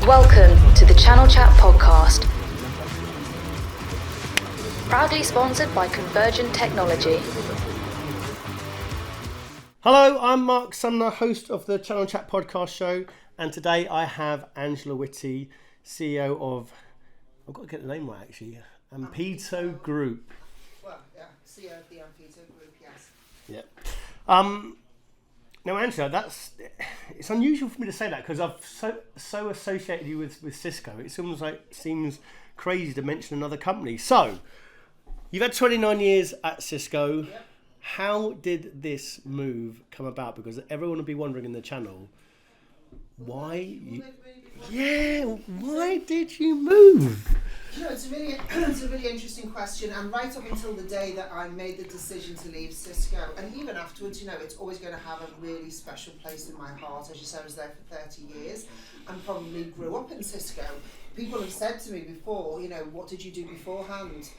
Welcome to the Channel Chat podcast. Proudly sponsored by Convergent Technology. Hello, I'm Marc Sumner, host of the Channel Chat podcast show, and today I have Angela Whitty, CEO of, I've got to get the name right actually, Ampito Group. Well, yeah, CEO of the Ampito Group, yes. Yeah. Now, Angela, it's unusual for me to say that because I've so associated you with Cisco. It seems crazy to mention another company. So, you've had 29 years at Cisco. Yep. How did this move come about? Because everyone will be wondering in the channel, why did you move? You know, it's a really interesting question, and right up until the day that I made the decision to leave Cisco, and even afterwards, you know, it's always going to have a really special place in my heart. As you said, I was there for 30 years and probably grew up in Cisco. People have said to me before, you know, what did you do beforehand?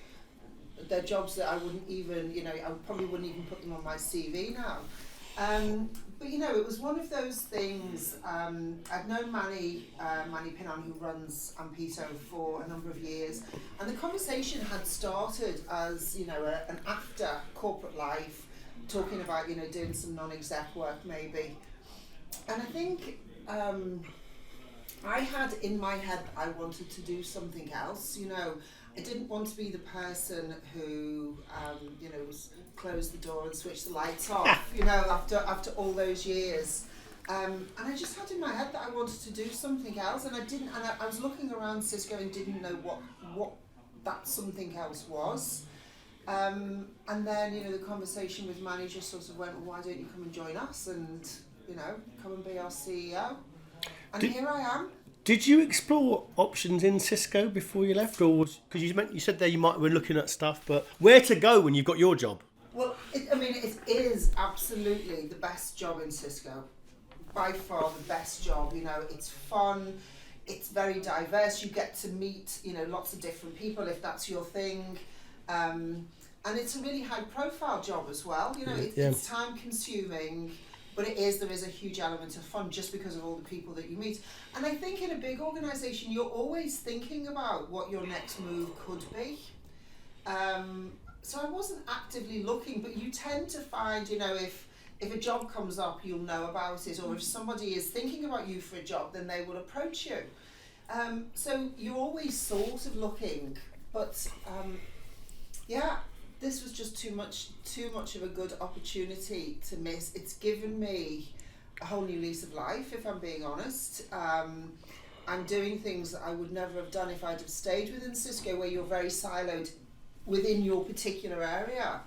They're jobs that I wouldn't even, you know, I probably wouldn't even put them on my CV now. But you know, it was one of those things. I'd known Manny Pinnon, who runs Ampito, for a number of years, and the conversation had started as, you know, an after corporate life, talking about, you know, doing some non-exec work maybe. And I think I had in my head that I wanted to do something else. You know, I didn't want to be the person who, you know, closed the door and switched the lights off, you know, after all those years. And I just had in my head that I wanted to do something else, and I was looking around Cisco and didn't know what that something else was. And then, you know, the conversation with Manny just sort of went, well, why don't you come and join us and, you know, come and be our CEO? And here I am. Did you explore options in Cisco before you left, or because you said there you might have been looking at stuff, but where to go when you've got your job? Well, it is absolutely the best job in Cisco, by far the best job. You know, it's fun, it's very diverse. You get to meet, you know, lots of different people if that's your thing, and it's a really high-profile job as well. You know, it's time-consuming. But there is a huge element of fun just because of all the people that you meet. And I think in a big organisation, you're always thinking about what your next move could be. So I wasn't actively looking, but you tend to find, you know, if a job comes up, you'll know about it, or if somebody is thinking about you for a job, then they will approach you. So you're always sort of looking, but this was just too much of a good opportunity to miss. It's given me a whole new lease of life, if I'm being honest. I'm doing things that I would never have done if I'd have stayed within Cisco, where you're very siloed within your particular area.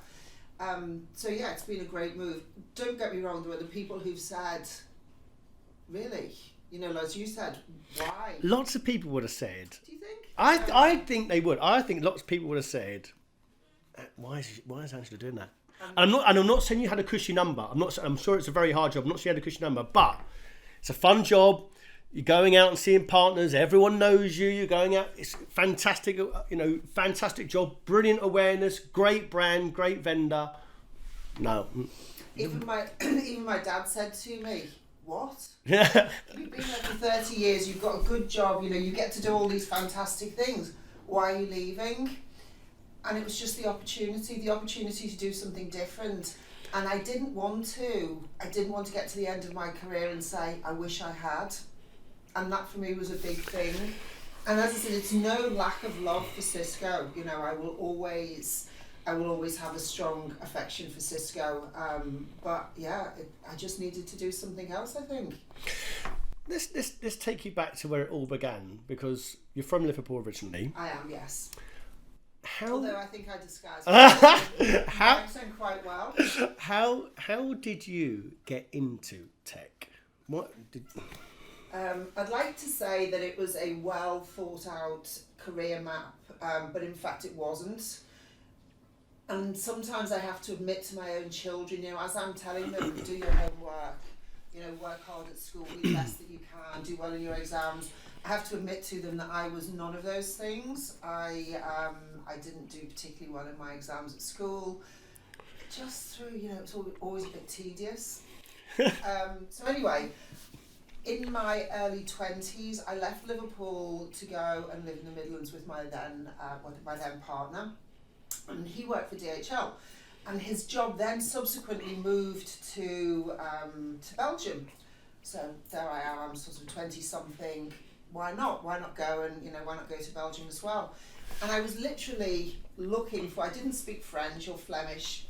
So yeah, it's been a great move. Don't get me wrong, there were the people who've said, really? You know, as you said, why? Lots of people would have said. Do you think? I think they would. I think lots of people would have said, why is Angela doing that? And I'm not saying you had a cushy number. I'm sure it's a very hard job. I'm not saying you had a cushy number, but it's a fun job. You're going out and seeing partners. Everyone knows you. You're going out. It's fantastic. You know, fantastic job. Brilliant awareness. Great brand. Great vendor. No. Even my dad said to me, "What? Yeah. You've been there for 30 years. You've got a good job. You know, you get to do all these fantastic things. Why are you leaving?" And it was just the opportunity to do something different. And I didn't want to get to the end of my career and say, I wish I had. And that for me was a big thing. And as I said, it's no lack of love for Cisco. You know, I will always have a strong affection for Cisco. But yeah, I just needed to do something else, I think. Let's take you back to where it all began, because you're from Liverpool originally. I am, yes. Although I think I disguised my accent quite well. How did you get into tech? I'd like to say that it was a well thought out career map, but in fact it wasn't. And sometimes I have to admit to my own children, you know, as I'm telling them, do your homework, you know, work hard at school, be the best that you can, do well in your exams. I have to admit to them that I was none of those things. I didn't do particularly well in my exams at school. Just through, you know, it's always a bit tedious. So anyway, in my early 20s, I left Liverpool to go and live in the Midlands with my then partner, and he worked for DHL, and his job then subsequently moved to Belgium. So there I am, I'm sort of 20 something. Why not? Why not go and why not go to Belgium as well? And I was literally looking for. I didn't speak French or Flemish.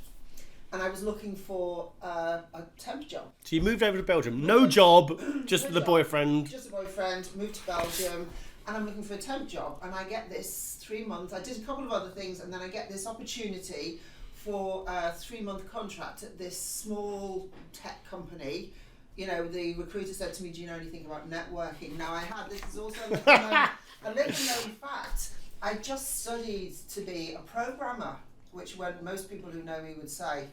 And I was looking for a temp job. So you moved over to Belgium, no job, just the boyfriend. Just a boyfriend, moved to Belgium, and I'm looking for a temp job. And I get this 3 months, I did a couple of other things, and then I get this opportunity for a 3-month contract at this small tech company. You know, the recruiter said to me, do you know anything about networking? Now this is also a little known fact. I just studied to be a programmer, which when most people who know me would say,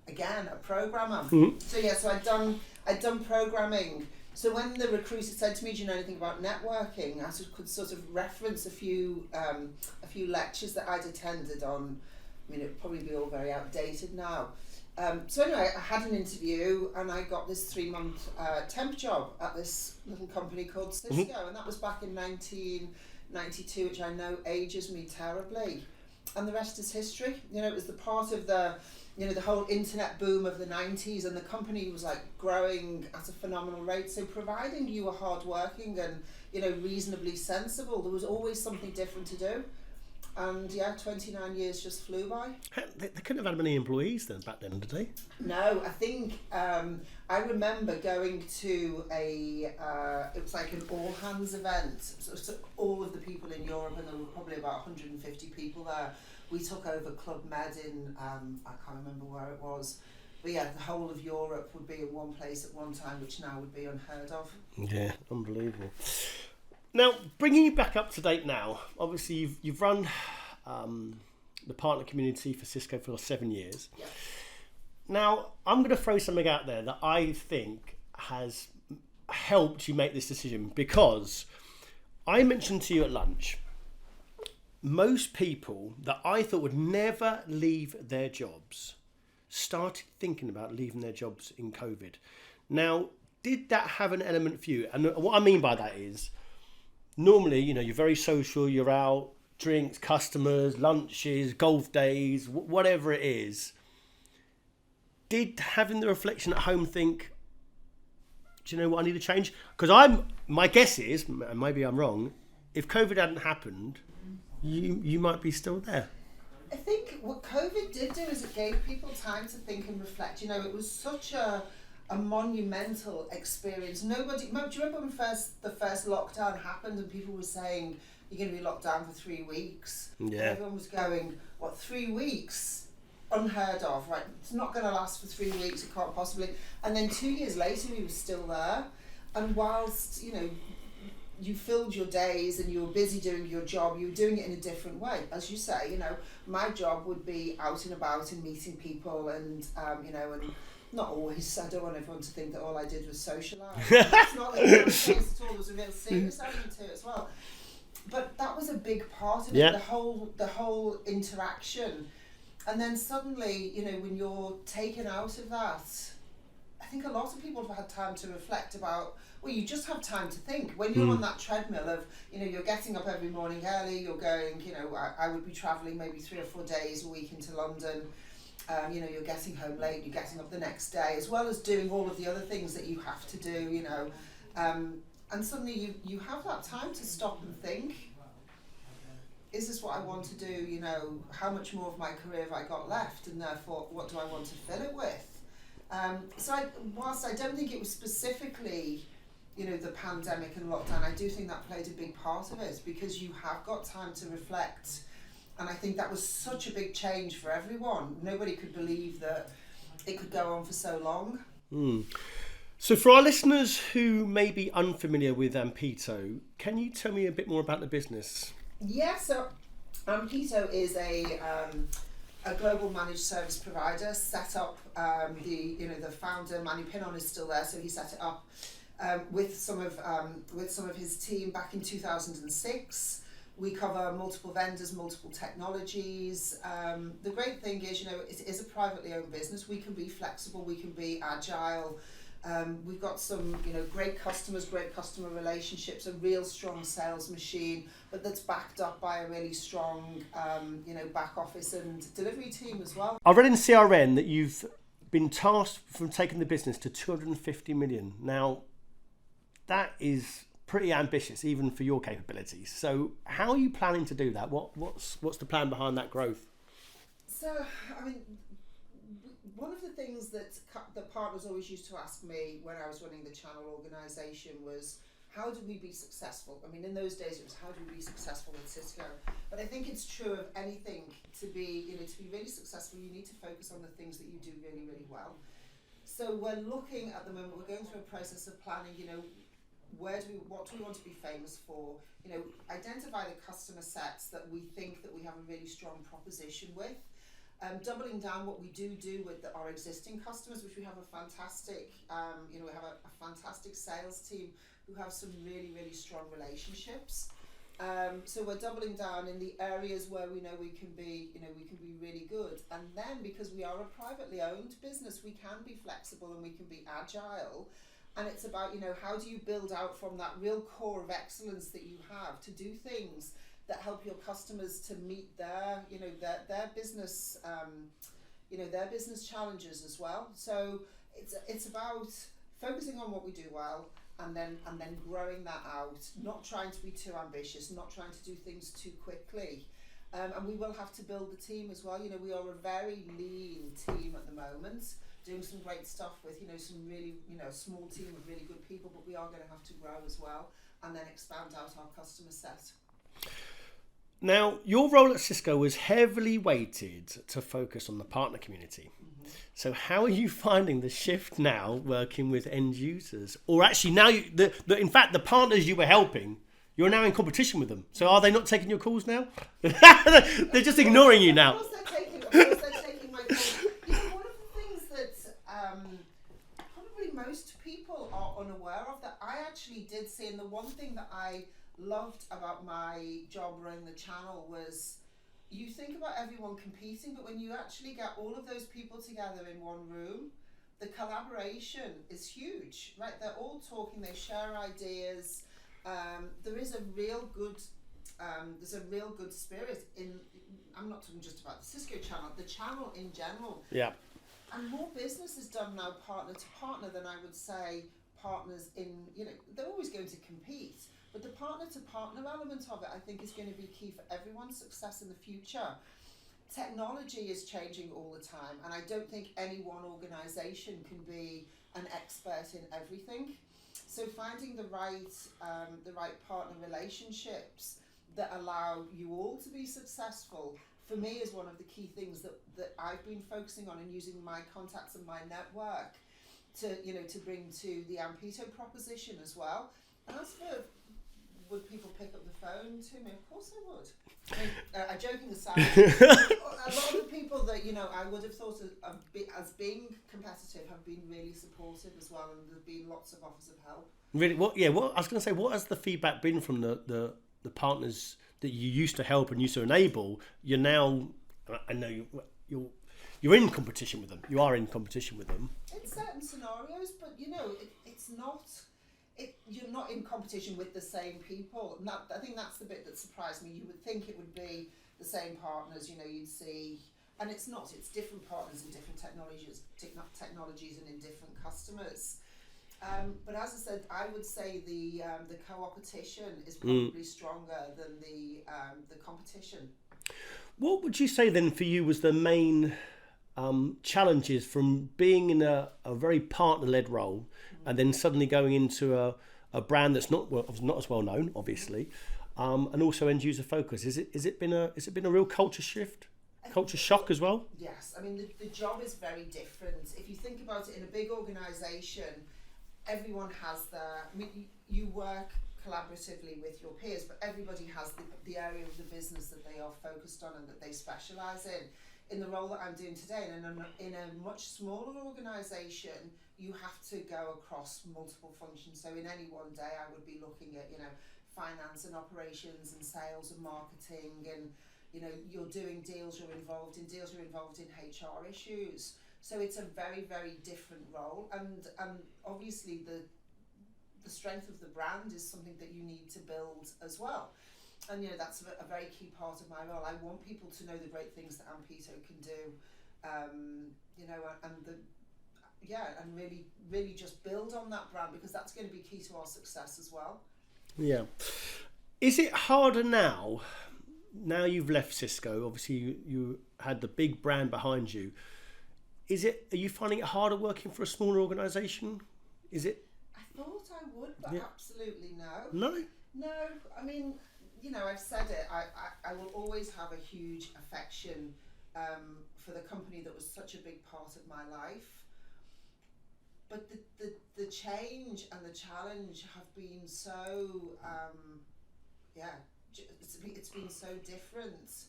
again, a programmer. Mm-hmm. So I'd done programming. So when the recruiter said to me, do you know anything about networking? I could sort of reference a few lectures that I'd attended on. I mean, it'd probably be all very outdated now. So anyway, I had an interview and I got this 3-month temp job at this little company called Cisco, mm-hmm. and that was back in 1992, which I know ages me terribly. And the rest is history. You know, it was the part of the whole internet boom of the 90s, and the company was like growing at a phenomenal rate. So providing you were hardworking and, reasonably sensible, there was always something different to do. And 29 years just flew by. They couldn't have had many employees then back then, did they? No, I think I remember going to it was like an all hands event. So all of the people in Europe, and there were probably about 150 people there. We took over Club Med in, I can't remember where it was. But yeah, the whole of Europe would be in one place at one time, which now would be unheard of. Yeah, unbelievable. Now, bringing you back up to date now, obviously you've run the partner community for Cisco for 7 years. Yeah. Now, I'm going to throw something out there that I think has helped you make this decision, because I mentioned to you at lunch, most people that I thought would never leave their jobs started thinking about leaving their jobs in COVID. Now, did that have an element for you? And what I mean by that is, normally, you're very social, you're out, drinks, customers, lunches, golf days, whatever it is. Did having the reflection at home think, do you know what, I need to change? Because my guess is, and maybe I'm wrong, if COVID hadn't happened, you might be still there. I think what COVID did do is it gave people time to think and reflect. It was such a monumental experience. Do you remember when the first lockdown happened and people were saying you're going to be locked down for 3 weeks? Yeah. And everyone was going, what, 3 weeks? Unheard of, right? It's not going to last for 3 weeks, it can't possibly. And then 2 years later we were still there. And whilst, you filled your days and you were busy doing your job, you were doing it in a different way. As you say, my job would be out and about and meeting people and, and not always. I don't want everyone to think that all I did was socialise. It's not like that was the case at all. There was a real serious element to it as well. But that was a big part of it, the whole interaction. And then suddenly, when you're taken out of that, I think a lot of people have had time to reflect about, well, you just have time to think. When you're on that treadmill of, you're getting up every morning early, you're going, I would be travelling maybe 3 or 4 days a week into London. You're getting home late, you're getting up the next day, as well as doing all of the other things that you have to do, and suddenly you have that time to stop and think, is this what I want to do? How much more of my career have I got left, and therefore what do I want to fill it with? Whilst I don't think it was specifically, the pandemic and lockdown, I do think that played a big part of it, because you have got time to reflect. And I think that was such a big change for everyone. Nobody could believe that it could go on for so long. So for our listeners who may be unfamiliar with Ampito, can you tell me a bit more about the business? Yeah, so Ampito is a global managed service provider set up, the founder, Manu Pinon, is still there, so he set it up with some of his team back in 2006. We cover multiple vendors, multiple technologies. The great thing is, it is a privately owned business. We can be flexible, we can be agile. We've got some, great customers, great customer relationships, a real strong sales machine, but that's backed up by a really strong, back office and delivery team as well. I read in CRN that you've been tasked from taking the business to 250 million. Now, that is pretty ambitious, even for your capabilities. So, how are you planning to do that? What's the plan behind that growth? So, one of the things that the partners always used to ask me when I was running the channel organisation was, how do we be successful? In those days it was, how do we be successful at Cisco? But I think it's true of anything. To be really successful, you need to focus on the things that you do really, really well. So we're looking at the moment, we're going through a process of planning, what do we want to be famous for? Identify the customer sets that we think that we have a really strong proposition with. Doubling down what we do with our existing customers, which we have a fantastic, we have a fantastic sales team who have some really, really strong relationships. So we're doubling down in the areas where we know we can be really good. And then, because we are a privately owned business, we can be flexible and we can be agile. And it's about, how do you build out from that real core of excellence that you have to do things that help your customers to meet their business, their business challenges as well. So it's about focusing on what we do well, and then growing that out. Not trying to be too ambitious, not trying to do things too quickly, and we will have to build the team as well. We are a very lean team at the moment, doing some great stuff with some really small team of really good people, but we are going to have to grow as well, and then expand out our customer set. Now, your role at Cisco was heavily weighted to focus on the partner community. Mm-hmm. So how are you finding the shift now working with end users? Or actually now, in fact, the partners you were helping, you're now in competition with them. So are they not taking your calls now? They're just ignoring you now. Of course they're taking my calls. One of the things that probably most people are unaware of that I actually did see, and the one thing that I loved about my job running the channel was, you think about everyone competing, but when you actually get all of those people together in one room, the collaboration is huge, right? They're all talking, they share ideas. There is a real good spirit in. I'm not talking just about the Cisco channel, the channel in general. Yeah. And more business is done now partner to partner than I would say partners in. They're always going to compete. But the partner-to-partner element of it, I think, is going to be key for everyone's success in the future. Technology is changing all the time, and I don't think any one organisation can be an expert in everything. So finding the right partner relationships that allow you all to be successful, for me, is one of the key things that I've been focusing on and using my contacts and my network to bring to the Ampito proposition as well. And as for, would people pick up the phone to me? Of course I would. Joking aside, a lot of the people that I would have thought of as being competitive have been really supportive as well, and there've been lots of offers of help. Really? What I was going to say, what has the feedback been from the partners that you used to help and used to enable? You're now, I know you're in competition with them. You are in competition with them. In certain scenarios, but it's not. You're not in competition with the same people. And I think that's the bit that surprised me. You would think it would be the same partners, you'd see, and it's not. It's different partners in different technologies and in different customers. But as I said, I would say the co-opetition is probably stronger than the competition. What would you say then for you was the main challenges from being in a very partner-led role and then suddenly going into a brand that's not as well known, obviously, and also end user focus? Is it been a real culture shift, culture shock as well? Yes, the job is very different. If you think about it, in a big organisation, everyone has you work collaboratively with your peers, but everybody has the area of the business that they are focused on and that they specialise in. In the role that I'm doing today, and in a much smaller organisation, you have to go across multiple functions. So in any one day, I would be looking at finance and operations and sales and marketing, and you're doing deals. You're involved in HR issues. So it's a very, very different role, and obviously the strength of the brand is something that you need to build as well. And you know, that's a very key part of my role. I want people to know the great things that Ampito can do, you know, and really just build on that brand, because that's going to be key to our success as well. Yeah. Is it harder now? Now you've left Cisco, obviously you had the big brand behind you. Are you finding it harder working for a smaller organisation? Is it? I thought I would, but absolutely no. No? No, I mean, you know, I've said it, I will always have a huge affection for the company that was such a big part of my life. But the change and the challenge have been so, it's been so different.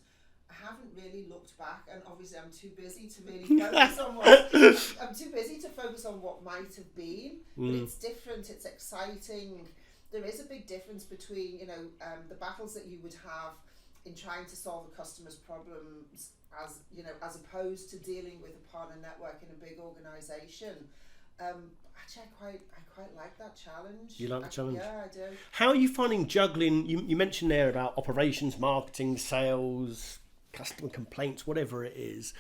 I haven't really looked back, and obviously I'm too busy to really focus on what might have been. But it's different. It's exciting. There is a big difference between, you know, the battles that you would have in trying to solve a customer's problems, as opposed to dealing with a partner network in a big organisation. Actually, I quite like that challenge. You like the challenge? Yeah, I do. How are you finding juggling? You mentioned there about operations, marketing, sales, customer complaints, whatever it is,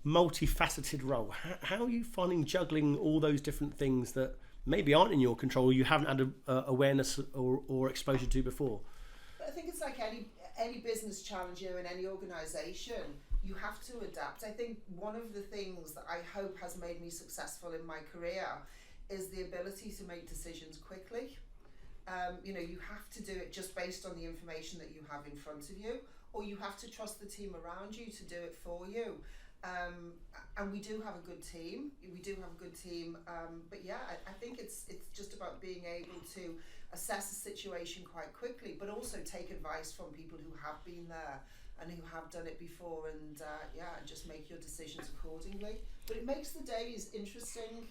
multifaceted role. How are you finding juggling all those different things that maybe aren't in your control, you haven't had awareness or exposure to before? I think it's like any business challenge, you know, in any organisation, you have to adapt. I think one of the things that I hope has made me successful in my career is the ability to make decisions quickly. You know, you have to do it just based on the information that you have in front of you, or you have to trust the team around you to do it for you. And we do have a good team. But yeah, I think it's just about being able to assess a situation quite quickly, but also take advice from people who have been there and who have done it before, and and just make your decisions accordingly. But it makes the days interesting.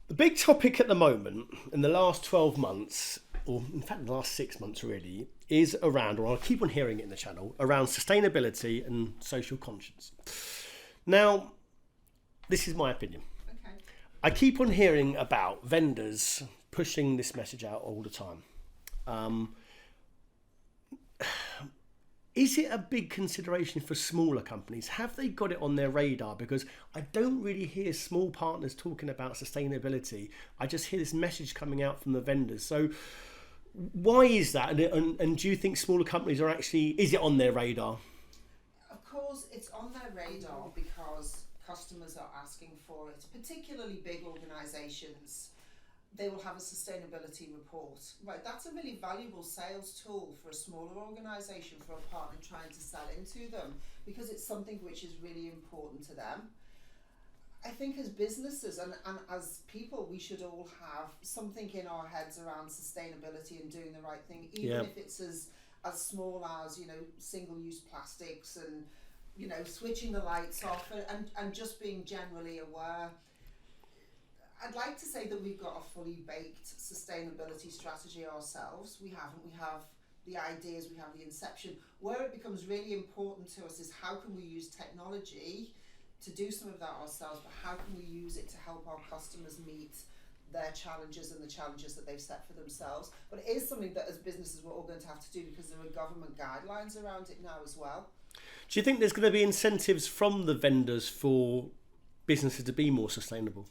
The big topic at the moment, in the last 12 months, or in fact the last 6 months really, is around, or I'll keep on hearing it in the channel, around sustainability and social conscience. Now, this is my opinion. Okay. I keep on hearing about vendors pushing this message out all the time. Is it a big consideration for smaller companies? Have they got it on their radar? Because I don't really hear small partners talking about sustainability. I just hear this message coming out from the vendors. So why is that? And do you think smaller companies are actually, is it on their radar? Of course, it's on their radar because customers are asking for it, particularly big organisations. They will have a sustainability report. Right, that's a really valuable sales tool for a smaller organisation, for a partner trying to sell into them, because it's something which is really important to them. I think as businesses and as people, we should all have something in our heads around sustainability and doing the right thing, even if it's as small as, you know, single-use plastics and, you know, switching the lights off and just being generally aware. I'd like to say that we've got a fully baked sustainability strategy ourselves. We haven't. We have the ideas, we have the inception. Where it becomes really important to us is how can we use technology to do some of that ourselves, but how can we use it to help our customers meet their challenges and the challenges that they've set for themselves. But it is something that as businesses we're all going to have to do, because there are government guidelines around it now as well. Do you think there's going to be incentives from the vendors for businesses to be more sustainable?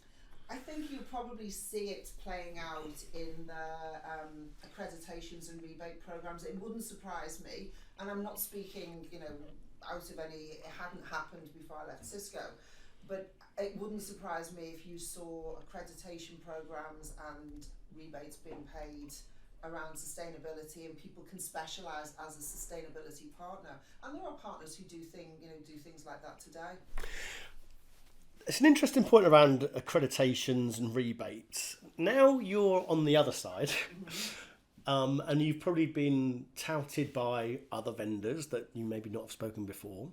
I think you'll probably see it playing out in the accreditations and rebate programs. It wouldn't surprise me, and I'm not speaking, you know, out of any, it hadn't happened before I left Cisco, but it wouldn't surprise me if you saw accreditation programs and rebates being paid around sustainability, and people can specialise as a sustainability partner. And there are partners who do things like that today. It's an interesting point around accreditations and rebates. Now you're on the other side, and you've probably been touted by other vendors that you maybe not have spoken before.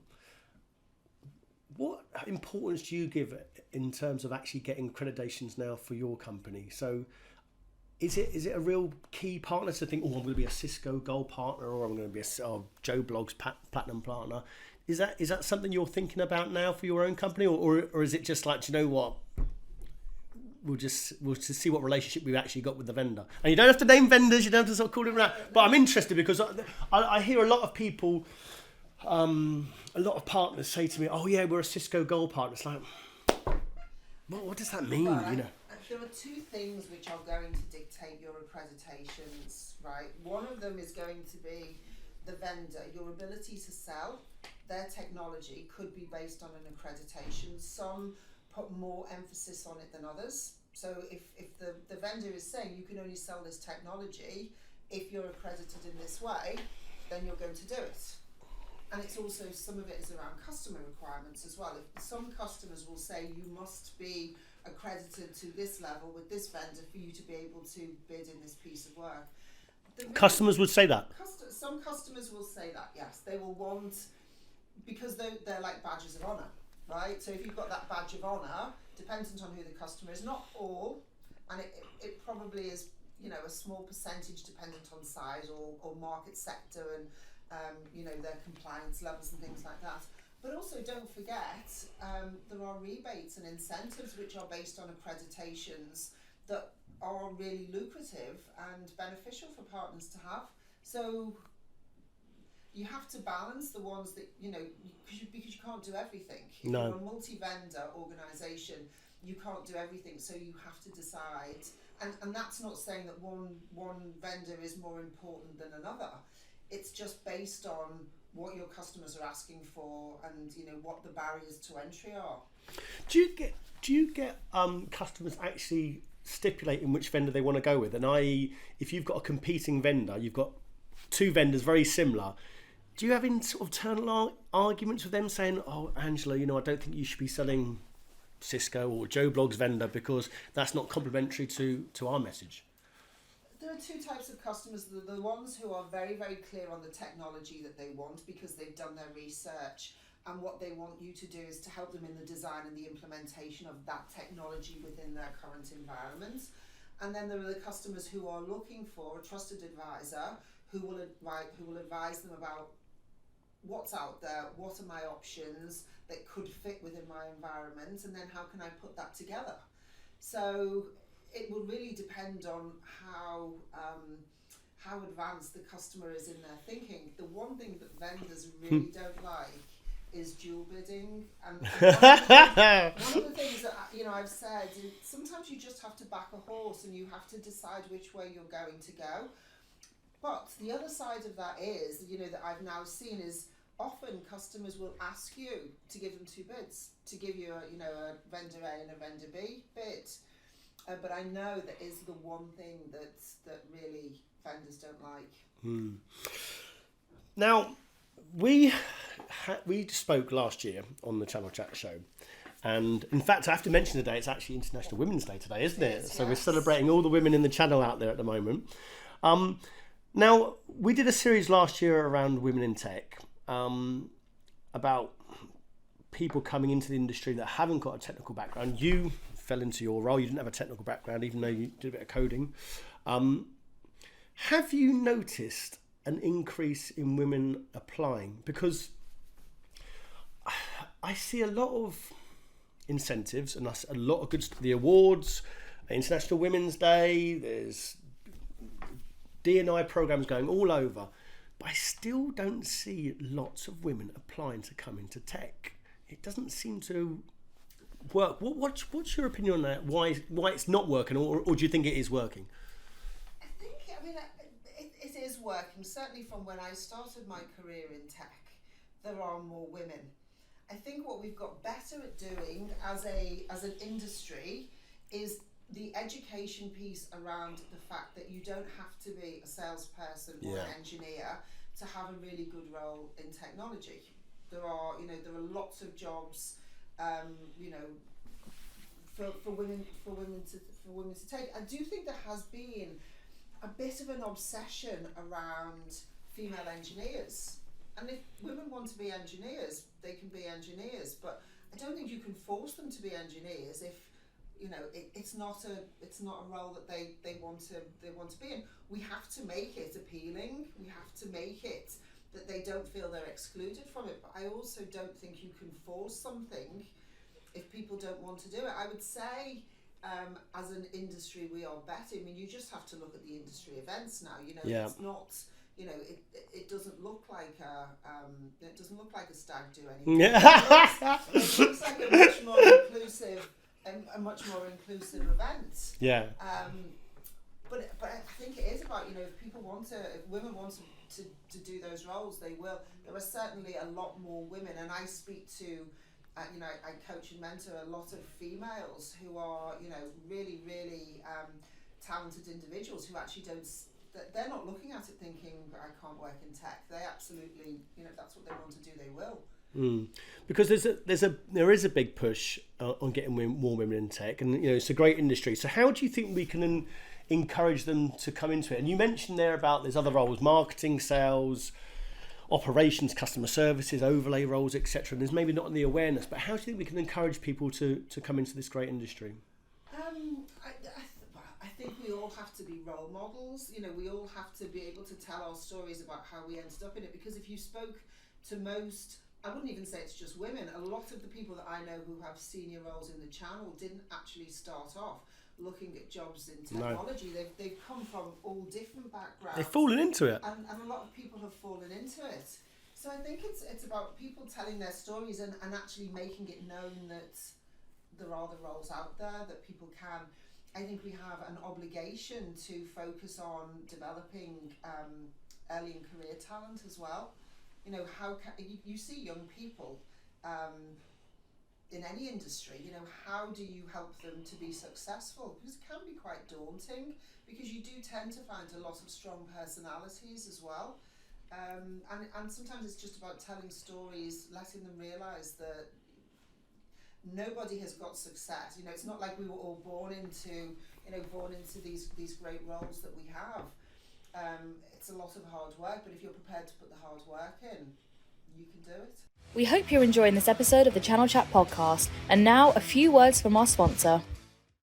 What importance do you give in terms of actually getting accreditations now for your company? So is it a real key partner to think, oh, I'm going to be a Cisco Gold partner, or I'm going to be a Joe Blogg's Platinum partner? Is that something you're thinking about now for your own company, or is it just like, do you know what? We'll just see what relationship we've actually got with the vendor. And you don't have to name vendors, you don't have to sort of call them out. But I'm interested because I hear a lot of people, a lot of partners say to me, "Oh yeah, we're a Cisco Gold partner." It's like, what does that mean? Well, you know. There are two things which are going to dictate your accreditations, right? One of them is going to be the vendor, your ability to sell. Their technology could be based on an accreditation. Some put more emphasis on it than others. So if the vendor is saying you can only sell this technology if you're accredited in this way, then you're going to do it. And it's also, some of it is around customer requirements as well. If some customers will say you must be accredited to this level with this vendor for you to be able to bid in this piece of work. Customers would say that? Some customers will say that, yes. They will want, because they're like badges of honour, right? So if you've got that badge of honour, dependent on who the customer is, not all, and it probably is, you know, a small percentage dependent on size or market sector and their compliance levels and things like that. But also don't forget, there are rebates and incentives which are based on accreditations that are really lucrative and beneficial for partners to have. So you have to balance the ones that, because you can't do everything. If No. you're a multi-vendor organisation, you can't do everything, so you have to decide. And that's not saying that one vendor is more important than another. It's just based on what your customers are asking for and what the barriers to entry are. Do you get customers actually stipulating which vendor they want to go with? And i.e., if you've got a competing vendor, you've got two vendors very similar, do you have any sort of internal arguments with them saying, "Oh, Angela, I don't think you should be selling Cisco or Joe Blogg's vendor because that's not complementary to our message"? There are two types of customers. The ones who are very, very clear on the technology that they want because they've done their research, and what they want you to do is to help them in the design and the implementation of that technology within their current environment. And then there are the customers who are looking for a trusted advisor who will advise them about what's out there, what are my options that could fit within my environment, and then how can I put that together. So it will really depend on how advanced the customer is in their thinking. The one thing that vendors really don't like is dual bidding, and one of the things that I've said is sometimes you just have to back a horse and you have to decide which way you're going to go. But the other side of that is, that I've now seen is often customers will ask you to give them two bids, to give you a vendor A and a vendor B bid. But I know that is the one thing that really vendors don't like. Now, we spoke last year on the Channel Chat show, and in fact, I have to mention today it's actually International Women's Day today, isn't it? So yes. We're celebrating all the women in the channel out there at the moment. Now, we did a series last year around women in tech, about people coming into the industry that haven't got a technical background. You fell into your role. You didn't have a technical background, even though you did a bit of coding. Have you noticed an increase in women applying? Because I see a lot of incentives and a lot of good stuff. The awards, International Women's Day, there's D&I programs going all over, but I still don't see lots of women applying to come into tech. It doesn't seem to work. What's your opinion on that? Why it's not working, or do you think it is working? It is working. Certainly from when I started my career in tech, there are more women. I think what we've got better at doing as an industry is the education piece around the fact that you don't have to be a salesperson or an engineer to have a really good role in technology. There are lots of jobs, for women to take. I do think there has been a bit of an obsession around female engineers, and if women want to be engineers, they can be engineers. But I don't think you can force them to be engineers if it's not a role that they want to be in. We have to make it appealing. We have to make it that they don't feel they're excluded from it. But I also don't think you can force something if people don't want to do it. I would say, as an industry, we are better. I mean, you just have to look at the industry events now. You know, it's not. You know, it doesn't look like a stag do anymore. Yeah. It looks like a much more inclusive event. Yeah. But I think it is about, you know, if women want to do those roles, they will. There are certainly a lot more women, and I speak to, you know, I coach and mentor a lot of females who are, you know, really, really talented individuals who actually they're not looking at it thinking, I can't work in tech. They absolutely, you know, if that's what they want to do, they will. Because there is a big push on getting more women in tech, and you know, it's a great industry. So how do you think we can encourage them to come into it? And you mentioned there about there's other roles: marketing, sales, operations, customer services, overlay roles, etc. And there's maybe not the awareness, but how do you think we can encourage people to come into this great industry? I think we all have to be role models. You know, we all have to be able to tell our stories about how we ended up in it. Because if you spoke to most, I wouldn't even say it's just women, a lot of the people that I know who have senior roles in the channel didn't actually start off looking at jobs in technology. No. They've come from all different backgrounds. They've fallen into it. And a lot of people have fallen into it. So I think it's about people telling their stories and actually making it known that there are the roles out there, that people can. I think we have an obligation to focus on developing early in career talent as well. You know, how you see young people in any industry, you know, how do you help them to be successful? Because it can be quite daunting, because you do tend to find a lot of strong personalities as well. And sometimes it's just about telling stories, letting them realise that nobody has got success. You know, it's not like we were all born into these great roles that we have. It's a lot of hard work, but if you're prepared to put the hard work in, you can do it. We hope you're enjoying this episode of the Channel Chat podcast. And now a few words from our sponsor.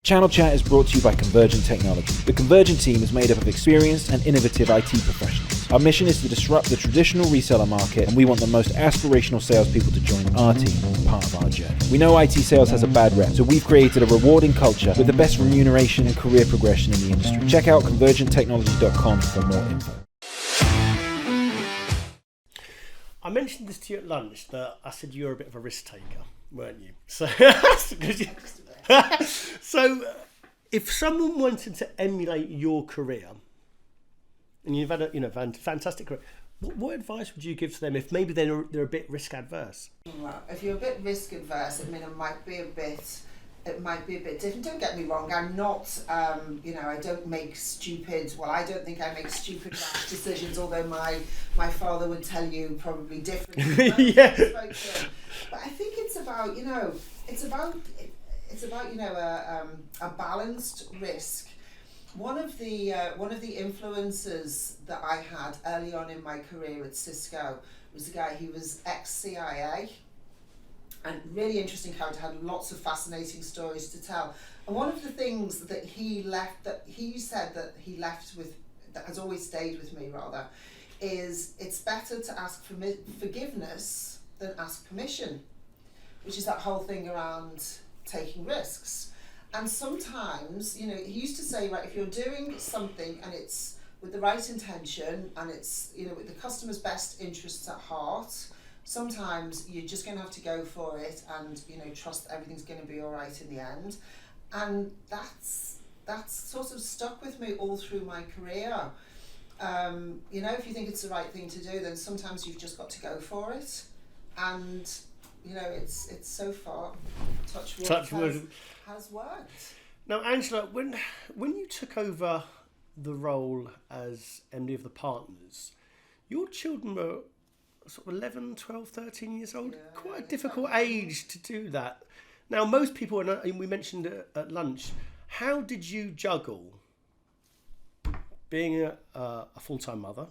Channel Chat is brought to you by Convergent Technology. The Convergent team is made up of experienced and innovative IT professionals. Our mission is to disrupt the traditional reseller market, and we want the most aspirational salespeople to join our team as part of our journey. We know IT sales has a bad rep, so we've created a rewarding culture with the best remuneration and career progression in the industry. Check out convergenttechnology.com for more info. I mentioned this to you at lunch, that I said you were a bit of a risk taker, weren't you? So, if someone wanted to emulate your career, and you've had a fantastic career, what advice would you give to them if maybe they're a bit risk adverse? Well, if you're a bit risk adverse, I mean, it might be a bit different. Don't get me wrong, I'm not, I don't make I don't think I make stupid rash decisions, although my father would tell you probably differently. Yeah. But I think it's about a balanced risk. One of the influences that I had early on in my career at Cisco was a guy who was ex-CIA. And really interesting character, had lots of fascinating stories to tell. And one of the things that he said that he left with, that has always stayed with me rather, is it's better to ask for forgiveness than ask permission, which is that whole thing around taking risks. And sometimes, you know, he used to say, right, if you're doing something and it's with the right intention and it's, you know, with the customer's best interests at heart, sometimes you're just going to have to go for it and, you know, trust that everything's going to be all right in the end. And that's sort of stuck with me all through my career. You know, if you think it's the right thing to do, then sometimes you've just got to go for it. And, you know, it's so far, touch wood, has worked. Now, Angela, when you took over the role as MD of the partners, your children were sort of 11, 12, 13 years old. Yeah, quite a difficult age to do that. Now, most people, and we mentioned it at lunch, how did you juggle being a full-time mother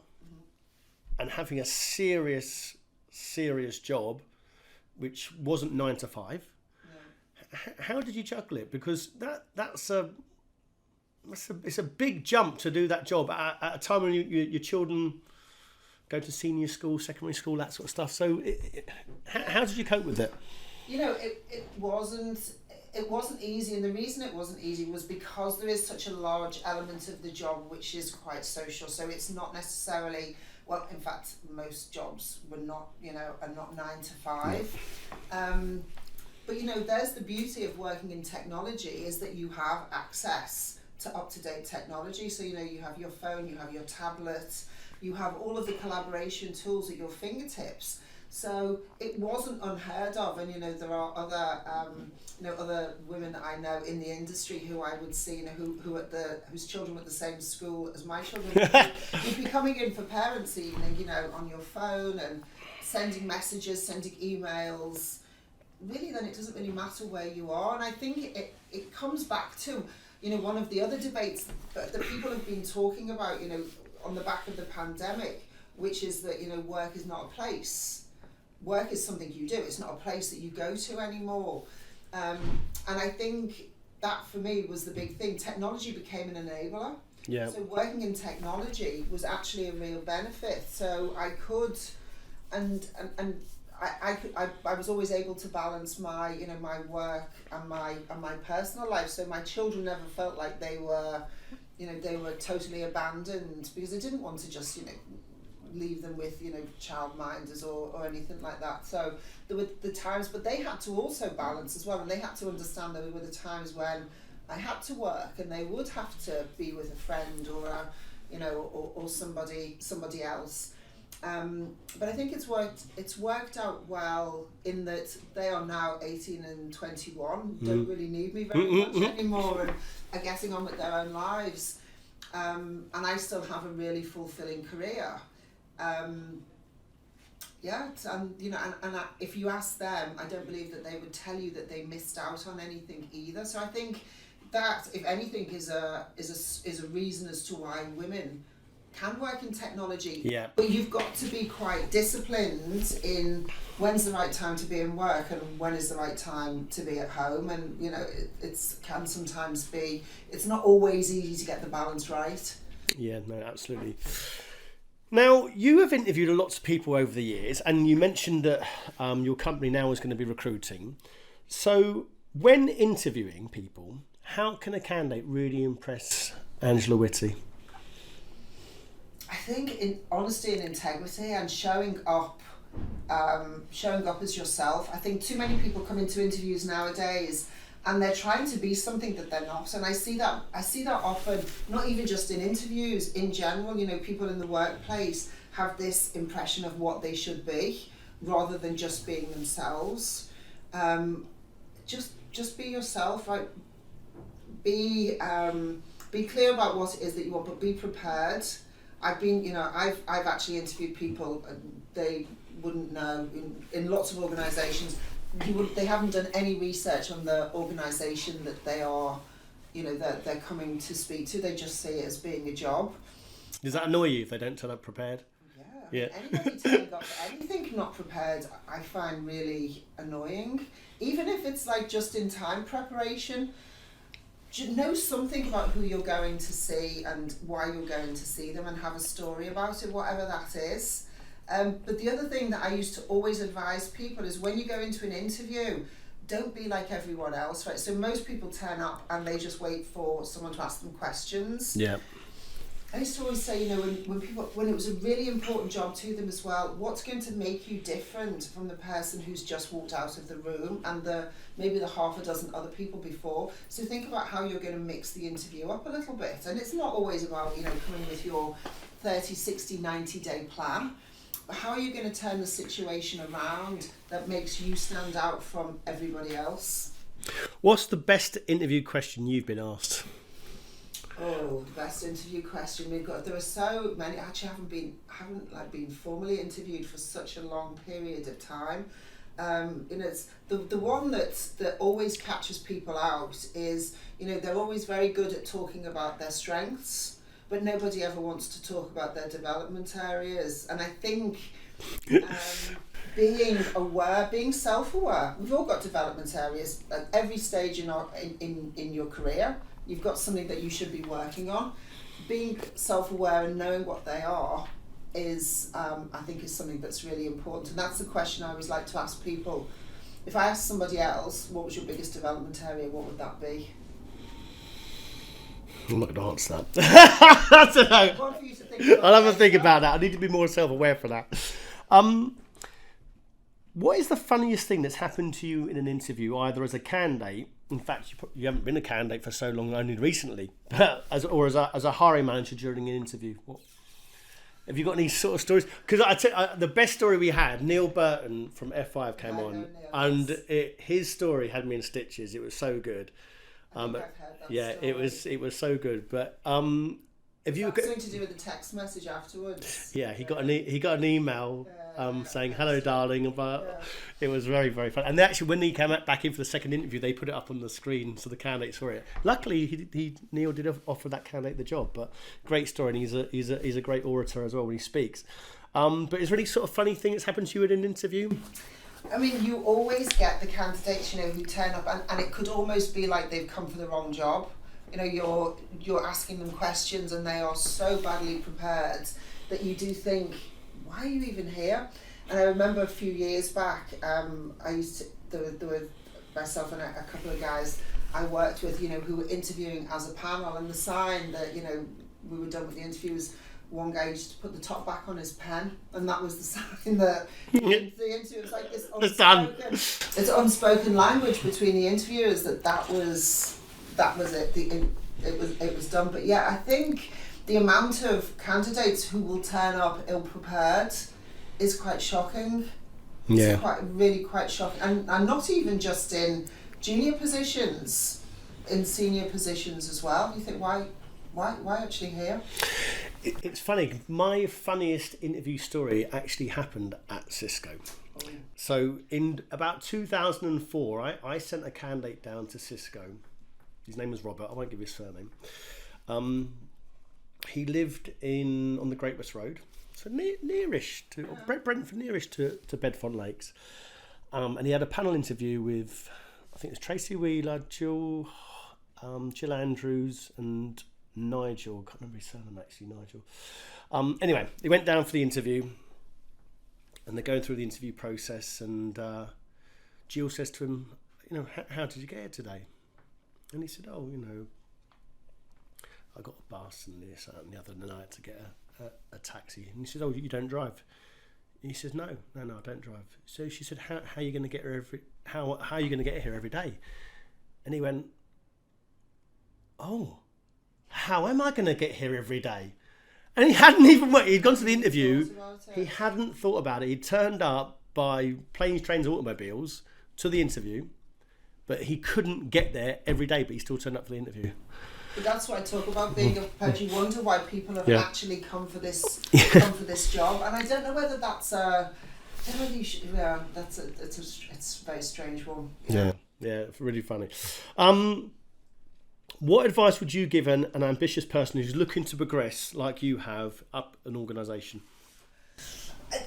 and having a serious job, which wasn't 9 to 5? Yeah. How did you juggle it? Because it's a big jump to do that job at a time when your children go to senior school, secondary school, that sort of stuff. So how did you cope with it? You know, it wasn't easy, and the reason it wasn't easy was because there is such a large element of the job which is quite social. So it's not necessarily, well, in fact, most jobs are not 9 to 5. But you know, there's the beauty of working in technology is that you have access to up-to-date technology. So you know, you have your phone, you have your tablet, you have all of the collaboration tools at your fingertips. So it wasn't unheard of, and you know, there are other women that I know in the industry who I would see, you know, whose children were at the same school as my children. You'd be coming in for parents' evening, you know, on your phone and sending messages, sending emails. Really, then it doesn't really matter where you are, and I think it comes back to, you know, one of the other debates that people have been talking about, you know, on the back of the pandemic, which is that, you know, work is not a place. Work is something you do. It's not a place that you go to anymore. And I think that for me was the big thing. Technology became an enabler. Yeah. So working in technology was actually a real benefit. So I could, and I was always able to balance my, you know, my work and my personal life. So my children never felt like they were totally abandoned, because I didn't want to just, you know, leave them with, you know, childminders or anything like that. So there were the times, but they had to also balance as well, and they had to understand there were the times when I had to work and they would have to be with a friend or a, you know, or somebody else. But I think it's worked out well in that they are now 18 and 21, don't really need me very much anymore, and are getting on with their own lives. And I still have a really fulfilling career. If you ask them, I don't believe that they would tell you that they missed out on anything either. So I think that, if anything, is a reason as to why women can work in technology. Yeah. But you've got to be quite disciplined in when's the right time to be in work and when is the right time to be at home. And you know, it can sometimes be. It's not always easy to get the balance right. Yeah. No. Absolutely. Now, you have interviewed lots of people over the years, and you mentioned that your company now is going to be recruiting. So, when interviewing people, how can a candidate really impress Angela Whitty? I think in honesty and integrity and showing up as yourself. I think too many people come into interviews nowadays and they're trying to be something that they're not, and I see that often, not even just in interviews, in general. You know, people in the workplace have this impression of what they should be rather than just being themselves. Just be yourself, right? Be clear about what it is that you want, but be prepared. I've actually interviewed people, they wouldn't know, in lots of organisations, they haven't done any research on the organisation that they are, you know, that they're coming to speak to. They just see it as being a job. Does that annoy you if they don't turn up prepared? Yeah. Anybody turning up for anything not prepared, I find really annoying. Even if it's like just in time preparation, know something about who you're going to see and why you're going to see them, and have a story about it, whatever that is. But the other thing that I used to always advise people is, when you go into an interview, don't be like everyone else, right? So most people turn up and they just wait for someone to ask them questions. Yeah. I used to always say, you know, when it was a really important job to them as well, what's going to make you different from the person who's just walked out of the room and maybe the half a dozen other people before. So think about how you're going to mix the interview up a little bit. And it's not always about, you know, coming with your 30, 60, 90-day plan. But how are you going to turn the situation around that makes you stand out from everybody else? What's the best interview question you've been asked? Oh, the best interview question we've got. There are so many. Actually, I haven't been formally interviewed for such a long period of time. You know, it's the one that always catches people out is, you know, they're always very good at talking about their strengths, but nobody ever wants to talk about their development areas. And I think being aware, being self-aware. We've all got development areas at every stage in your career. You've got something that you should be working on. Being self-aware and knowing what they are is, I think, is something that's really important. And that's the question I always like to ask people. If I asked somebody else, what was your biggest development area, what would that be? I'm not going to answer that. I don't know. One for you to think about. I'll have a think about that. I need to be more self-aware for that. What is the funniest thing that's happened to you in an interview, either as a candidate? In fact, you haven't been a candidate for so long, only recently, as a hiring manager during an interview. Have you got any sort of stories? Because the best story we had, Neil Burton from F5 came on, and his story had me in stitches. It was so good. I've heard that it was so good. But have you something to do with the text message afterwards? Yeah, he got an email saying hello, darling. It was very, very fun. And they actually, when he came back in for the second interview, they put it up on the screen so the candidate saw it. Luckily, Neil did offer that candidate the job. But great story, and he's a great orator as well when he speaks. But is there any sort of funny thing that's happened to you in an interview? I mean, you always get the candidates, who turn up, and it could almost be like they've come for the wrong job. You're asking them questions, and they are so badly prepared that you do think, why are you even here? And I remember a few years back, there were myself and a couple of guys I worked with, who were interviewing as a panel, and the sign that, we were done with the interviews, one guy used to put the top back on his pen, and that was the sign that the interview was like this it's unspoken language between the interviewers that was it. It was done. But yeah, I think the amount of candidates who will turn up ill prepared is quite shocking. Yeah, it's really quite shocking, and not even just in junior positions, in senior positions as well. You think why actually here? It's funny. My funniest interview story actually happened at Cisco. So in about 2004, I sent a candidate down to Cisco. His name was Robert. I won't give his surname. He lived on the Great West Road, so nearish to Brentford, nearish to Bedfont Lakes. And he had a panel interview with, I think it was Tracy Wheeler, Jill Andrews, and Nigel. I can't remember his surname actually, Nigel. Anyway, he went down for the interview, and they're going through the interview process, and Jill says to him, how did you get here today? And he said, I got a bus and this, that, and the other, and then I had to get a taxi. And he said, you don't drive? And he says, no, I don't drive. So she said, how are you going to get here how are you going to get here every day? And he went, how am I going to get here every day? And he hadn't even worked. He'd gone to the interview. He hadn't thought about it. He turned up by planes, trains, automobiles to the interview, but he couldn't get there every day, but he still turned up for the interview. But that's what I talk about being prepared. You wonder why people have actually come for this job, and I don't know whether that's I don't know whether you should. Yeah, it's a very strange one. Yeah, it's really funny. What advice would you give an ambitious person who's looking to progress like you have up an organisation?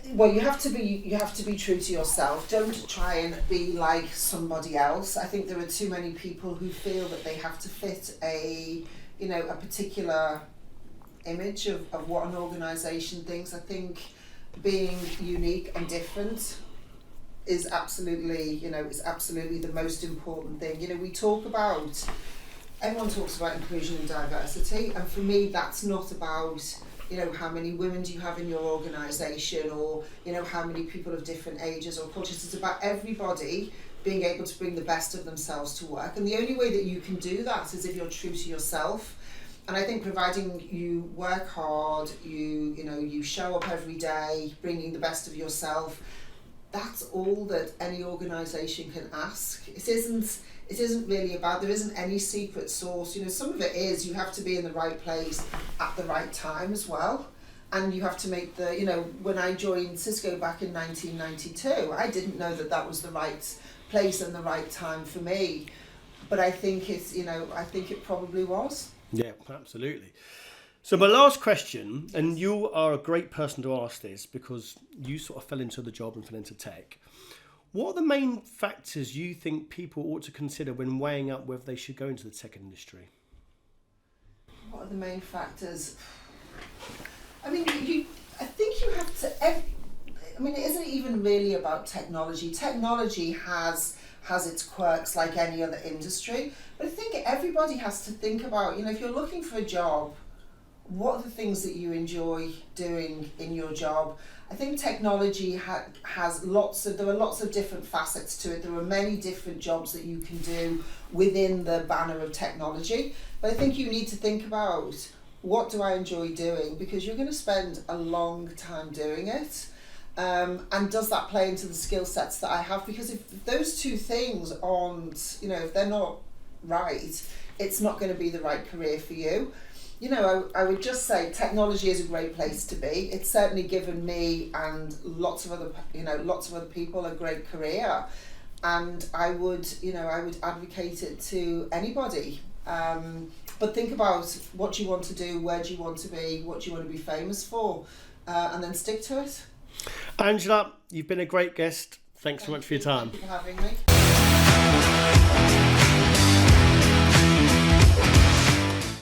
Well, you have to be true to yourself. Don't try and be like somebody else. I think there are too many people who feel that they have to fit a particular image of what an organisation thinks. I think being unique and different is absolutely the most important thing. We talk about. Everyone talks about inclusion and diversity, and for me that's not about how many women do you have in your organisation, or how many people of different ages or cultures. It's about everybody being able to bring the best of themselves to work, and the only way that you can do that is if you're true to yourself. And I think providing you work hard, you show up every day bringing the best of yourself, that's all that any organisation can ask. It isn't really about, there isn't any secret sauce. Some of it is, you have to be in the right place at the right time as well. And you have to make when I joined Cisco back in 1992, I didn't know that was the right place and the right time for me. But I think I think it probably was. Yeah, absolutely. So my last question, and you are a great person to ask this because you sort of fell into the job and fell into tech. What are the main factors you think people ought to consider when weighing up whether they should go into the tech industry? What are the main factors? I mean, I think even really about technology. Technology has its quirks like any other industry, but I think everybody has to think about, if you're looking for a job, what are the things that you enjoy doing in your job? I think technology has there are lots of different facets to it. There are many different jobs that you can do within the banner of technology, but I think you need to think about, what do I enjoy doing? Because you're going to spend a long time doing it. And does that play into the skill sets that I have? Because if those two things aren't, if they're not right, it's not going to be the right career for you. I would just say technology is a great place to be. It's certainly given me and lots of other people a great career, and I would advocate it to anybody. But think about what you want to do, where do you want to be, what do you want to be famous for, and then stick to it. Angela, you've been a great guest. Thanks so much for your time. Thank you for having me.